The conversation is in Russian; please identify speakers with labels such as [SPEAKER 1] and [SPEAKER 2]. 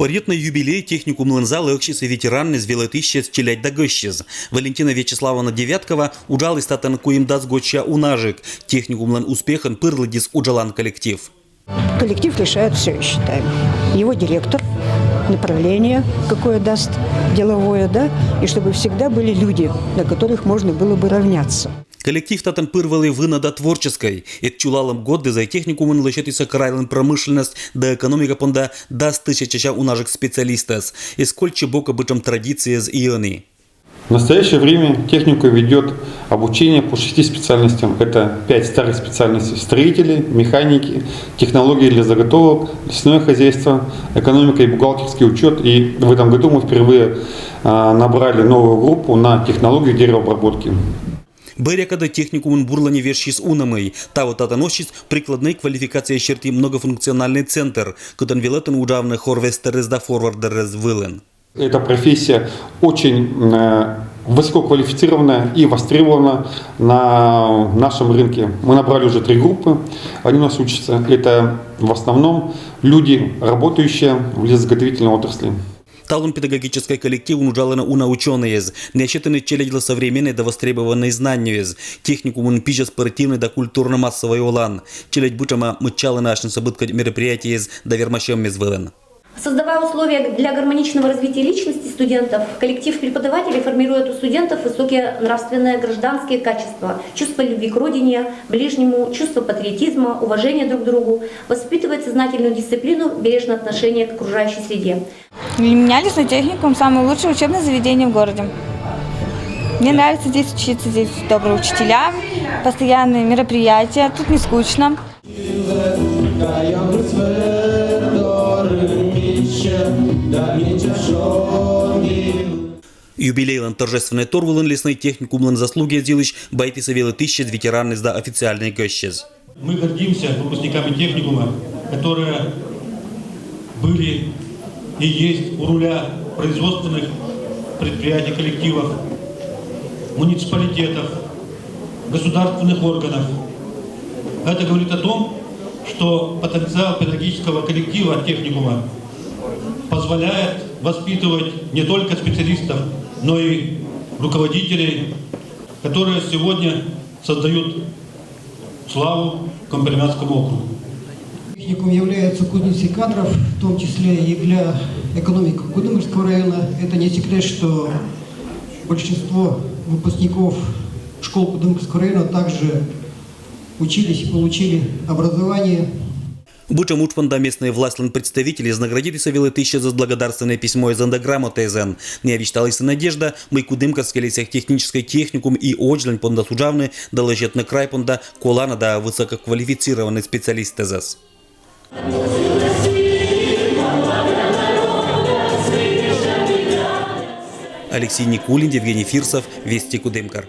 [SPEAKER 1] Порядный юбилей технику млынза легчисы ветеранны с велотыщес челядь да гощез. Валентина Вячеславовна Девяткова уджалась татан куим даст гоча унажик. Технику млын успехан пырладис уджалан коллектив.
[SPEAKER 2] Коллектив решает все, я считаю. Его директор, направление какое даст, деловое, да, и чтобы всегда были люди, на которых можно было бы равняться.
[SPEAKER 1] Коллектив татан пырвали вынада творческой. Et чулалом годы за технику мын лечетися крайлен промышленность да экономика понда даст тысяча унажик специалистас. И сколько бока бычам традиции с ионы.
[SPEAKER 3] В настоящее время технику ведет обучение по 6 специальностям. Это 5 старых специальностей: строители, механики, технологии для заготовок, лесное хозяйство, экономика и бухгалтерский учет. И в этом году мы впервые набрали новую группу на технологию деревообработки.
[SPEAKER 1] Берекада техникумын бурлане вершис унамый. Та вот атанощиц прикладной квалификации черти многофункциональный центр, кудан велетен уджавны хорвестерез да форвардерез вылен.
[SPEAKER 3] Эта профессия очень высококвалифицированная и востребована на нашем рынке. Мы набрали уже 3 группы, они у нас учатся. Это в основном люди, работающие в лесозаготовительной отрасли.
[SPEAKER 1] Талун педагогический коллектив уджалена уна ученые, неосчитанный челядила современной да востребованной знания, техникум пижа спортивный да культурно-массовый олан, челядь бычама мычала нашим событкать мероприятия да вермащем мезвылен.
[SPEAKER 4] Создавая условия для гармоничного развития личности студентов, коллектив преподавателей формирует у студентов высокие нравственные гражданские качества, чувство любви к родине, ближнему, чувство патриотизма, уважения друг к другу, воспитывает сознательную дисциплину, бережное отношение к окружающей среде.
[SPEAKER 5] Для меня лесной техникум самое лучшее учебное заведение в городе. Мне нравится здесь учиться, здесь добрые учителя, постоянные мероприятия, тут не скучно.
[SPEAKER 1] Юбилейлен торжественный торвулен лесной техникумлен заслуги отделыч байтиса велотыщез ветераны да официальный гощез.
[SPEAKER 6] Мы гордимся выпускниками техникума, которые были и есть у руля производственных предприятий, коллективов, муниципалитетов, государственных органов. Это говорит о том, что потенциал педагогического коллектива техникума позволяет воспитывать не только специалистов, но и руководителей, которые сегодня создают славу Комбермянскому округу.
[SPEAKER 7] Техникум является кузницей кадров, в том числе и для экономики Кудымырского района. Это не секрет, что большинство выпускников школ Кудымырского района также учились и получили образование.
[SPEAKER 1] Бучам учпанда местные властные представители наградили велотыщез за благодарственное письмо из андаграмма ТЗН. Не обещалась надежда, мы кудымкарский лесех технический техникум и очлен понда сужавны доложат на край понда колана да высококвалифицированный специалист ТЗС. Алексей Никулин, Евгений Фирсов, Вести Кудымкар.